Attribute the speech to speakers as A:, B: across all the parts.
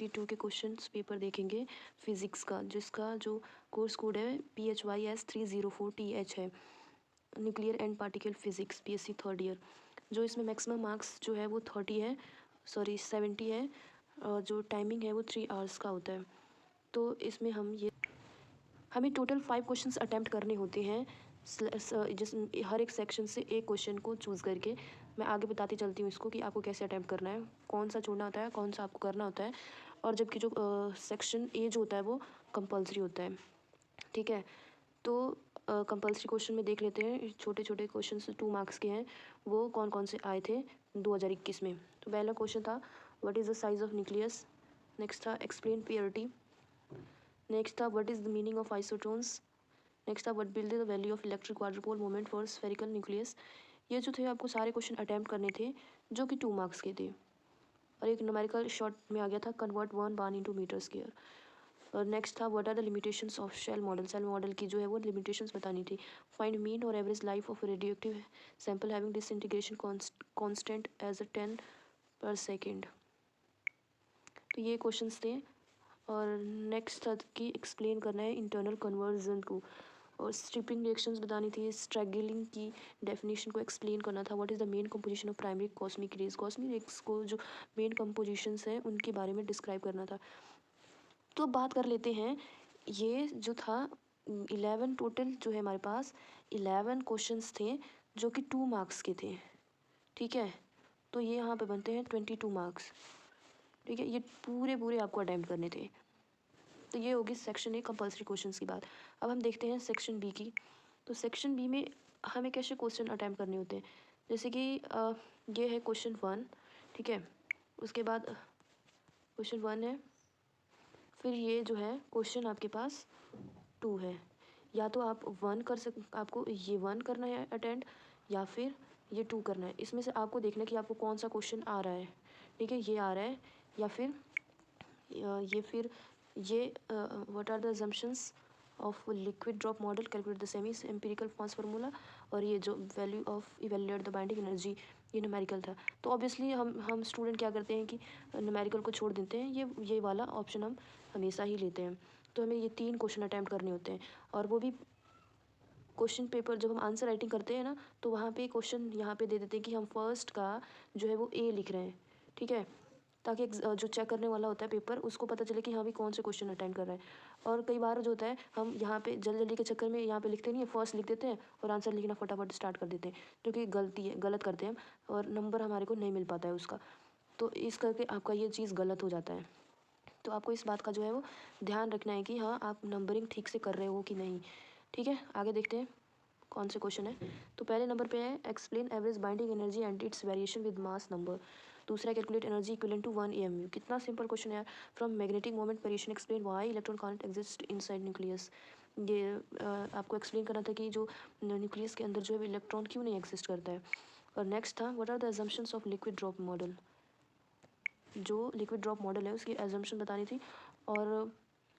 A: 2022 के questions paper देखेंगे physics का, जिसका जो कोर्स कोड है PHYS304TH है, nuclear and particle physics BSc third year. जो इसमें मैक्सिमम मार्क्स जो है वो 70 है, और जो टाइमिंग है वो 3 आवर्स का होता है। तो इसमें हमें टोटल 5 क्वेश्चंस अटैम्प्ट करने होते हैं, जिस हर एक सेक्शन से एक क्वेश्चन को चूज़ करके। मैं आगे बताती चलती हूँ इसको कि आपको कैसे अटैम्प्ट करना है, कौन सा छोड़ना होता है, कौन सा आपको करना होता है। और जबकि जो सेक्शन ए जो होता है वो कंपलसरी होता है, ठीक है। तो कंपलसरी क्वेश्चन में देख लेते हैं, छोटे छोटे क्वेश्चन 2 मार्क्स के हैं, वो कौन कौन से आए थे 2021 में। तो पहला क्वेश्चन था what is the size of nucleus. Next था एक्सप्लेन प्योरिटी। नेक्स्ट था what is the meaning of isotones. Next था what will the value of electric quadrupole moment for spherical nucleus. ये जो थे आपको सारे क्वेश्चन अटैम्प्ट करने थे, जो कि 2 मार्क्स के थे। और एक न्यूमेरिकल शॉर्ट में आ गया था convert 1 bar into metre square. और नेक्स्ट था what are the limitations of shell model. Shell model की जो है वो लिमिटेशंस बतानी थी। फाइंड मीन और average life of radioactive sample having disintegration constant as a 10 पर सेकेंड। तो ये क्वेश्चंस थे। और नेक्स्ट था कि एक्सप्लेन करना है इंटरनल कन्वर्जन को, और स्ट्रिपिंग रिएक्शंस बतानी थी। स्ट्रैगलिंग की डेफिनेशन को एक्सप्लेन करना था। What is the main composition of primary cosmic rays. Cosmic rays को जो मेन कंपोजिशंस हैं उनके बारे में डिस्क्राइब करना था। तो बात कर लेते हैं, ये जो था 11 टोटल जो है हमारे पास 11 क्वेश्चंस थे, जो कि 2 मार्क्स के थे, ठीक है। तो ये यहाँ पे बनते हैं 22 मार्क्स, ठीक है। ये पूरे पूरे आपको अटेम्प्ट करने थे। तो ये होगी सेक्शन ए कंपल्सरी क्वेश्चंस की बात। अब हम देखते हैं सेक्शन बी की। तो सेक्शन बी में हमें कैसे क्वेश्चन अटेम्प्ट करने होते हैं, जैसे कि ये है क्वेश्चन 1, ठीक है। उसके बाद क्वेश्चन 1 है, फिर ये जो है क्वेश्चन आपके पास 2 है। या तो आप 1 आपको ये 1 करना है अटेंड, या फिर ये 2 करना है। इसमें से आपको देखना है कि आपको कौन सा क्वेश्चन आ रहा है, ठीक है। ये आ रहा है, या फिर ये what are the assumptions of liquid drop model, calculate the semi empirical mass formula, और ये जो value of evaluate the binding energy, ये न्यूमेरिकल था। तो ऑब्वियसली हम स्टूडेंट क्या करते हैं कि न्यूमेरिकल को छोड़ देते हैं, ये वाला ऑप्शन हम हमेशा ही लेते हैं। तो हमें ये 3 क्वेश्चन अटैम्प्ट करने होते हैं, और वो भी क्वेश्चन पेपर जब हम आंसर राइटिंग करते हैं ना, तो वहाँ पे क्वेश्चन यहाँ पे दे देते हैं कि हम फर्स्ट का जो है वो ए लिख रहे हैं, ठीक है। ताकि जो चेक करने वाला होता है पेपर, उसको पता चले कि हाँ भी कौन से क्वेश्चन अटेंड कर रहा है। और कई बार जो होता है हम यहाँ पे जल्दी के चक्कर में यहाँ पे लिखते नहीं है, फर्स्ट लिख देते हैं और आंसर लिखना फटाफट स्टार्ट कर देते हैं, जो कि गलत करते हैं हम, और नंबर हमारे को नहीं मिल पाता है उसका। तो इस करके आपका ये चीज़ गलत हो जाता है। तो आपको इस बात का जो है वो ध्यान रखना है कि हाँ आप नंबरिंग ठीक से कर रहे हो कि नहीं, ठीक है। आगे देखते हैं कौन से क्वेश्चन है। तो पहले नंबर पे है explain average binding energy and its variation with mass number. दूसरा calculate energy equivalent to 1 AMU। कितना सिंपल क्वेश्चन है यार। From magnetic moment variation explain why electron can't exist inside nucleus. ये आपको एक्सप्लेन करना था कि जो न्यूक्लियस के अंदर जो है इलेक्ट्रॉन क्यों नहीं एग्जिस्ट करता है। और नेक्स्ट था what are the assumptions of liquid drop model. जो लिक्विड ड्रॉप मॉडल है उसकी एजम्पशन बतानी थी, और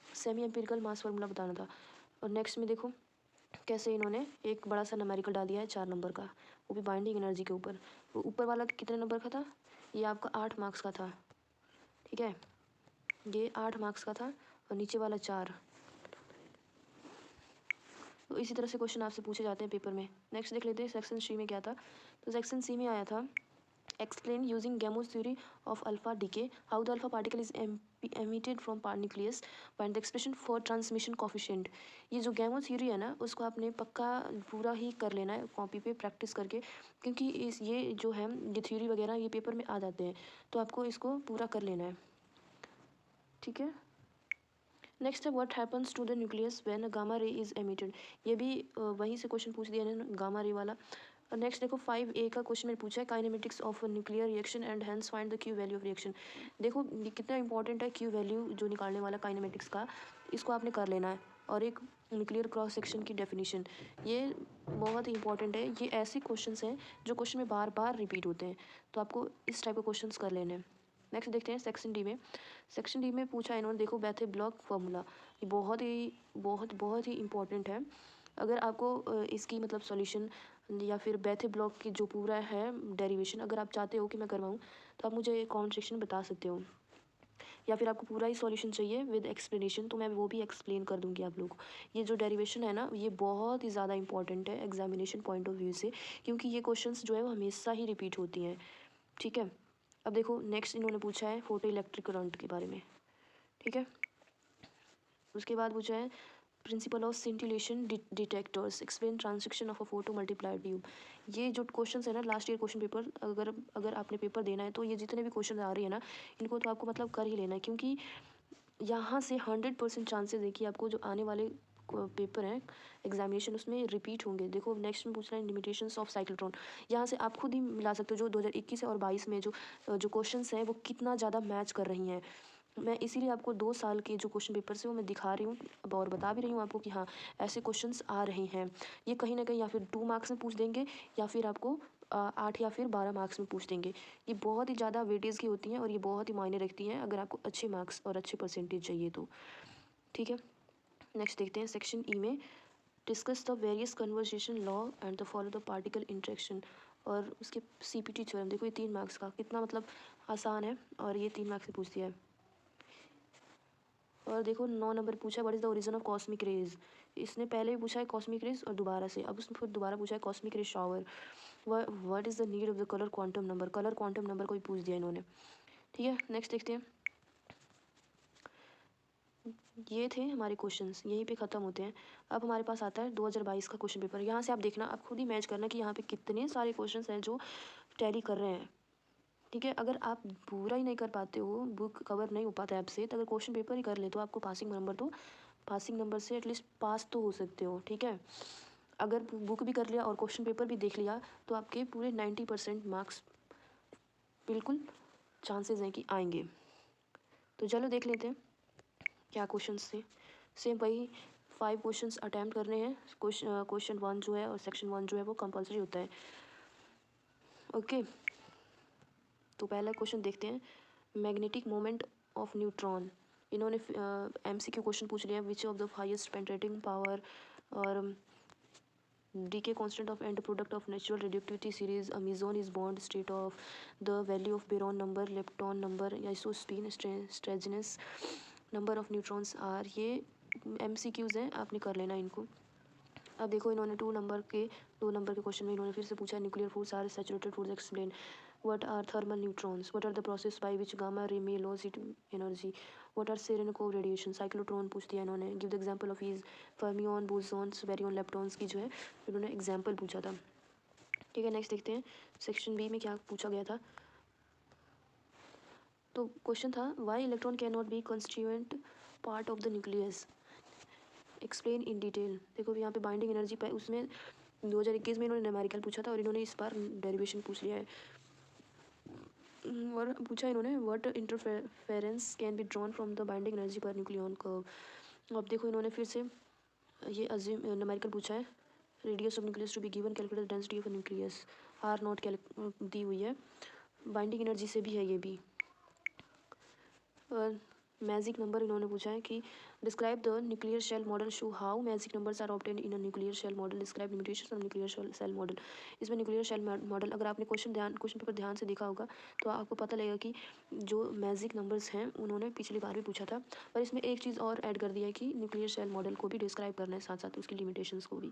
A: सेमी एम्पिरिकल मास फार्मूला बताना था। और नेक्स्ट में देखो कैसे इन्होंने एक बड़ा सा न्यूमेरिकल डाल दिया है 4 नंबर का, वो भी बाइंडिंग एनर्जी के ऊपर। वो ऊपर वाला कितने नंबर का था, ये आपका 8 मार्क्स का था, ठीक है। ये 8 मार्क्स का था, और नीचे वाला 4। तो इसी तरह से क्वेश्चन आपसे पूछे जाते हैं पेपर में। नेक्स्ट देख लेते हैं सेक्शन सी में क्या था। तो सेक्शन सी में आया था explain using gamos theory of alpha DK how the alpha particle is emitted from nucleus, find the expression for transmission coefficient. ये जो गैमो थ्योरी है ना, उसको आपने पक्का पूरा ही कर लेना है कॉपी पे प्रैक्टिस करके, क्योंकि ये जो है ये थ्योरी वगैरह ये पेपर में आ जाते हैं, तो आपको इसको पूरा कर लेना है, ठीक है। नेक्स्ट है what happens to the nucleus when gamma ray is emitted. ये भी वहीं से क्वेश्चन पूछ दिया है गामा रे वाला। नेक्स्ट देखो 5A का क्वेश्चन में पूछा है kinematics of nuclear reaction and hence find the Q value of reaction. देखो ये कितना इंपॉर्टेंट है क्यू वैल्यू जो निकालने वाला काइनेमेटिक्स का, इसको आपने कर लेना है। और एक न्यूक्लियर क्रॉस सेक्शन की डेफिनेशन, ये बहुत ही इंपॉर्टेंट है। ये ऐसे क्वेश्चंस हैं जो क्वेश्चन में बार बार रिपीट होते हैं, तो आपको इस टाइप के क्वेश्चंस कर लेने हैं। नेक्स्ट देखते हैं सेक्शन डी में। सेक्शन डी में पूछा इन्होंने, देखो बेथे ब्लॉक फार्मूला, ये बहुत ही इंपॉर्टेंट है। अगर आपको इसकी मतलब सॉल्यूशन या फिर बेथे ब्लॉक की जो पूरा है डेरिवेशन अगर आप चाहते हो कि मैं करवाऊँ, तो आप मुझे कमेंट सेक्शन में बता सकते हो। या फिर आपको पूरा ही सॉल्यूशन चाहिए विद एक्सप्लेनेशन तो मैं वो भी एक्सप्लेन कर दूँगी आप लोगों को। ये जो डेरिवेशन है ना ये बहुत ही ज़्यादा इंपॉर्टेंट है एग्जामिनेशन पॉइंट ऑफ व्यू से, क्योंकि ये क्वेश्चंस जो है वो हमेशा ही रिपीट होती हैं। ठीक है, अब देखो नेक्स्ट इन्होंने पूछा है फोटो इलेक्ट्रिक करंट के बारे में। ठीक है, उसके बाद पूछा है principle of scintillation detectors explain transaction of a photo multiplier tube. ये जो क्वेश्चंस है ना लास्ट ईयर क्वेश्चन पेपर, अगर अगर आपने पेपर देना है तो ये जितने भी क्वेश्चन आ रही है ना इनको तो आपको मतलब कर ही लेना है, क्योंकि यहाँ से 100% चांसेस है कि आपको जो आने वाले पेपर हैं एग्जामिनेशन उसमें रिपीट होंगे। देखो नेक्स्ट में पूछ रहा है लिमिटेशंस ऑफ साइक्लोट्रॉन, यहाँ से आप खुद ही मिला सकते हो जो 2021 और 22 में जो क्वेश्चंस हैं वो कितना ज़्यादा मैच कर रही हैं। मैं इसीलिए आपको 2 साल के जो क्वेश्चन पेपर से वो मैं दिखा रही हूँ अब और बता भी रही हूँ आपको कि हाँ ऐसे क्वेश्चंस आ रहे हैं। ये कहीं ना कहीं या फिर 2 मार्क्स में पूछ देंगे या फिर आपको 8 या फिर 12 मार्क्स में पूछ देंगे। ये बहुत ही ज़्यादा वेटेज की होती हैं और ये बहुत ही मायने रखती हैं अगर आपको अच्छे मार्क्स और अच्छे परसेंटेज चाहिए तो। ठीक है, नेक्स्ट देखते हैं सेक्शन ई में discuss the various conversation law and the follow the particle interaction और उसके CPT थ्योरम। देखो ये 3 मार्क्स का कितना मतलब आसान है और ये 3 मार्क्स से पूछ दिया है। और देखो 9 नंबर पूछा है what is the origin of cosmic rays. इसने पहले भी पूछा है कॉस्मिक रेज और दोबारा से, अब उसने फिर दोबारा पूछा है cosmic rays shower. What is the need of the colour quantum number, colour quantum number को भी पूछ दिया इन्होंने। ठीक है, नेक्स्ट देखते हैं। ये थे हमारे क्वेश्चंस, यहीं पे ख़त्म होते हैं। अब हमारे पास आता है 2022 का क्वेश्चन पेपर। यहाँ से आप देखना, आप खुद ही मैच करना कि यहाँ पे कितने सारे क्वेश्चंस हैं जो टैली कर रहे हैं। ठीक है, अगर आप पूरा ही नहीं कर पाते हो, बुक कवर नहीं हो पाता है आपसे, तो अगर क्वेश्चन पेपर ही कर ले तो आपको पासिंग नंबर से एटलीस्ट पास तो हो सकते हो। ठीक है, अगर बुक भी कर लिया और क्वेश्चन पेपर भी देख लिया तो आपके पूरे 90% मार्क्स बिल्कुल चांसेस हैं कि आएंगे। तो चलो देख लेते हैं क्या क्वेश्चंस थे। सेम वही 5 क्वेश्चंस अटैम्प्ट करने हैं। क्वेश्चन 1 जो है और सेक्शन 1 जो है वो कंपलसरी होता है। ओके, तो पहला क्वेश्चन देखते हैं मैग्नेटिक मोमेंट ऑफ न्यूट्रॉन। इन्होंने MCQ क्वेश्चन पूछ लिया which of the highest penetrating power और decay constant of end product of natural radioactivity series amazon is bond state of the value of boron number lepton number isospin strangeness number of neutrons are। ये MCQs हैं, आपने कर लेना इनको। अब देखो इन्होंने 2 नंबर के क्वेश्चन में इन्होंने फिर से पूछा nuclear foods are saturated foods explain what are thermal neutrons what are the process by which gamma ray may loss it energy what are Cherenkov radiation cyclotron पूछ दिया इन्होंने। Give the example of is fermion bosons baryon leptons की जो है इन्होंने example पूछा था। ठीक है, नेक्स्ट देखते हैं सेक्शन बी में क्या पूछा गया था। तो क्वेश्चन था why electron can not be constituent part of the nucleus explain in detail. देखो यहाँ पे बाइंडिंग एनर्जी पे उसमें 2021 में इन्होंने न्यूमेरिकल पूछा था और इन्होंने इस बार डेरिवेशन पूछ लिया है। और पूछा इन्होंने what interference can be drawn from the binding energy per nucleon curve. अब देखो इन्होंने फिर से ये अज्यूम न्यूमेरिकल पूछा है radius of nucleus to be given calculate density of nucleus are not दी हुई है, बाइंडिंग एनर्जी से भी है ये भी। और मैजिक नंबर इन्होंने पूछा है कि describe the nuclear shell model show how magic numbers are obtained in a nuclear shell model describe limitations of nuclear shell model. इसमें न्यूक्लियर शेल मॉडल अगर आपने क्वेश्चन पेपर ध्यान से देखा होगा तो आपको पता लगेगा कि जो मैजिक नंबर्स हैं उन्होंने पिछली बार भी पूछा था, पर इसमें एक चीज़ और ऐड कर दिया है कि न्यूक्लियर शेल मॉडल को भी डिस्क्राइब करना है साथ साथ उसकी लिमिटेशंस को भी।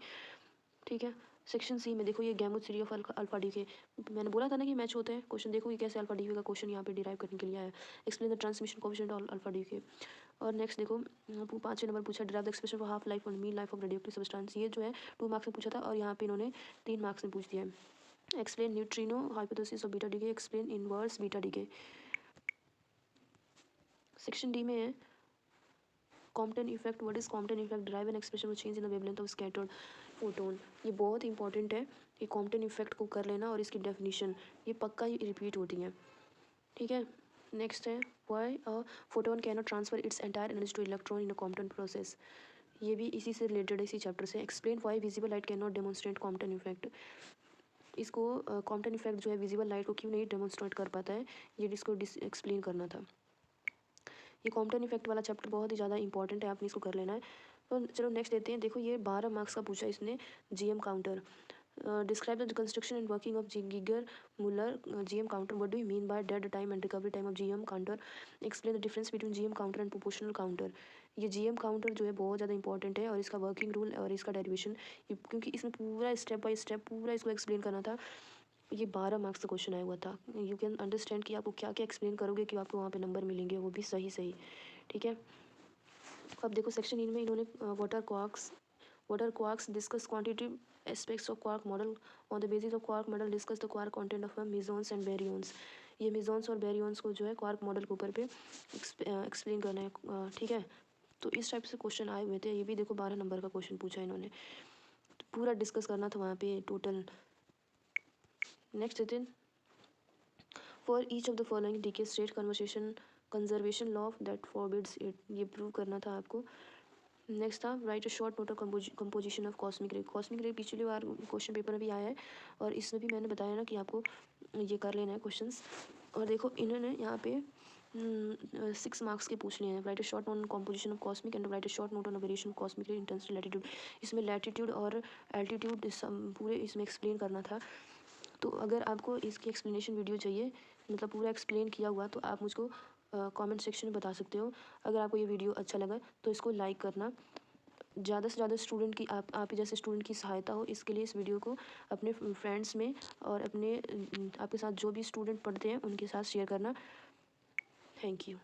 A: ठीक है, सेक्शन सी में देखो ये गैमोथ थ्योरी ऑफ अल्फा डीके, मैंने बोला था ना कि मैच होते हैं क्वेश्चन। देखो ये कैसे अल्फा डीके का क्वेश्चन यहाँ पे डिराइव करने के लिए आया है। Explain the transmission coefficient of alpha decay. और नेक्स्ट देखो 5 नंबर पूछा derive the expression for half life और mean life of radioactive substance. ये जो है 2 मार्क्स में पूछा था और यहाँ पे इन्होंने 3 मार्क्स में पूछ दिया है। Explain neutrino hypothesis of beta decay explain inverse beta decay. Section D में है Compton effect what is Compton effect derive an expression for change in the wavelength of scattered photon. ये बहुत इंपॉर्टेंट है कि कॉम्पटन इफेक्ट को कर लेना और इसकी डेफिनेशन ये पक्का ही रिपीट होती हैं। ठीक है, नेक्स्ट है why a photon can not transfer its entire energy two electron in a Compton process. ये भी इसी से रिलेटेड है, इसी चैप्टर से। Explain why visible light can not demonstrate Compton effect. इसको कॉम्पटन इफेक्ट जो है विजिबल लाइट को क्यों नहीं डेमोन्स्ट्रेट कर पाता है, ये इसको एक्सप्लेन करना था। ये कॉम्पटन इफेक्ट वाला चैप्टर बहुत ही ज़्यादा इंपॉर्टेंट है, आपने इसको कर लेना है। तो चलो नेक्स्ट देते हैं। देखो ये 12 मार्क्स का पूछा इसने GM counter. Describe the construction and working of Geiger Muller GM counter. What do you mean by dead time and recovery time of GM counter? Explain the difference between GM counter and proportional counter. ये GM counter जो है बहुत ज़्यादा important है और इसका working rule और इसका डेरिवेशन, क्योंकि इसमें पूरा स्टेप बाय स्टेप पूरा इसको एक्सप्लेन करना था। ये 12 मार्क्स का क्वेश्चन आया हुआ था। यू कैन अंडरस्टैंड कि आपको क्या क्या एक्सप्लेन करोगे कि आपको वहाँ पे नंबर मिलेंगे, वो भी सही सही। ठीक है, अब देखो सेक्शन इन में इन्होंने what are quarks, discuss quantitative aspects of quark model, on the basis of quark model discuss the quark content of mesons and baryons। ये mesons और baryons को जो है quark model के ऊपर पे एक्सप्लेन करना है। ठीक है, तो इस टाइप से क्वेश्चन आए हुए थे। ये भी देखो 12 नंबर का क्वेश्चन पूछा इन्होंने, तो पूरा डिस्कस करना था वहाँ पे total. Next it for each of the following decay state conservation law that forbids it, ये प्रूव करना था आपको। नेक्स्ट था write a short note of composition of cosmic ray. Cosmic ray पिछली बार क्वेश्चन पेपर में भी आया है और इसमें भी मैंने बताया ना कि आपको ये कर लेना है क्वेश्चंस। और देखो इन्होंने यहाँ पे 6 मार्क्स के पूछ लिए हैं। Right a short note on composition of cosmic and right a short note on variation of cosmic रे इंटेंसिटी लैटिट्यूड। इसमें लैटिट्यूड और एल्टीट्यूड पूरे इसमें एक्सप्लेन करना था। तो अगर आपको इसकी एक्सप्लेनेशन वीडियो चाहिए, मतलब पूरा एक्सप्लेन किया हुआ, तो आप मुझको कमेंट सेक्शन में बता सकते हो। अगर आपको ये वीडियो अच्छा लगा तो इसको लाइक करना। ज़्यादा से ज़्यादा स्टूडेंट की आप जैसे स्टूडेंट की सहायता हो, इसके लिए इस वीडियो को अपने फ्रेंड्स में और अपने आपके साथ जो भी स्टूडेंट पढ़ते हैं उनके साथ शेयर करना। Thank you.